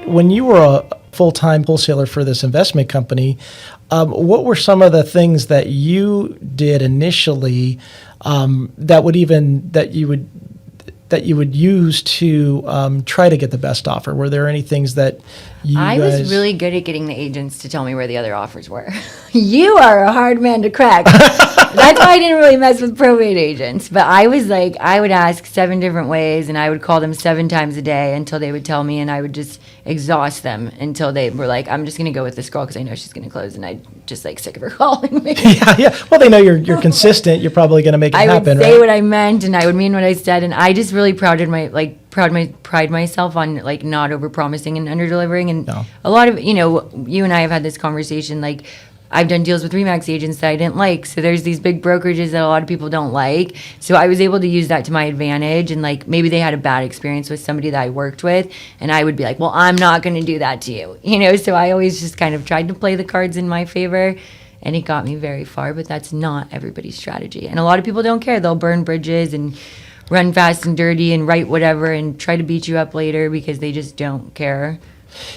when you were a full-time wholesaler for this investment company, what were some of the things that you did initially that you would use to try to get the best offer? Were there any things that I was really good at getting the agents to tell me where the other offers were. You are a hard man to crack. That's why I didn't really mess with probate agents. But I was like, I would ask 7 different ways, and I would call them 7 times a day until they would tell me, and I would just exhaust them until they were like, I'm just going to go with this girl because I know she's going to close, and I just like sick of her calling me. Yeah. Well, they know you're consistent. You're probably going to make it happen, right? I would say what I meant, and I would mean what I said, and I just really pride myself on like not over promising and under delivering. And a lot of you and I have had this conversation, like I've done deals with Remax agents that I didn't like, so there's these big brokerages that a lot of people don't like, so I was able to use that to my advantage. And like maybe they had a bad experience with somebody that I worked with, and I would be like, well, I'm not going to do that to you, so I always just kind of tried to play the cards in my favor. And it got me very far, but that's not everybody's strategy. And a lot of people don't care. They'll burn bridges and run fast and dirty and write whatever and try to beat you up later because they just don't care.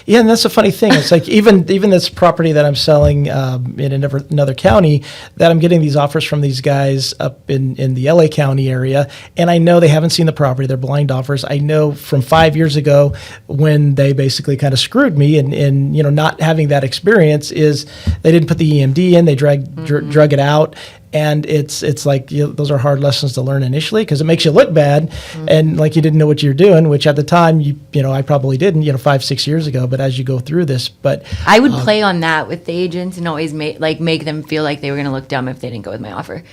Yeah, and that's a funny thing. It's like even this property that I'm selling in another county, that I'm getting these offers from these guys up in the LA County area, and I know they haven't seen the property. They're blind offers. I know from 5 years ago when they basically kind of screwed me, and not having that experience is they didn't put the EMD in. They drug it out. And it's like those are hard lessons to learn initially because it makes you look bad, and like you didn't know what you're doing, which at the time I probably didn't 5-6 years ago. But as you go through this, I would play on that with the agents and always make them feel like they were going to look dumb if they didn't go with my offer.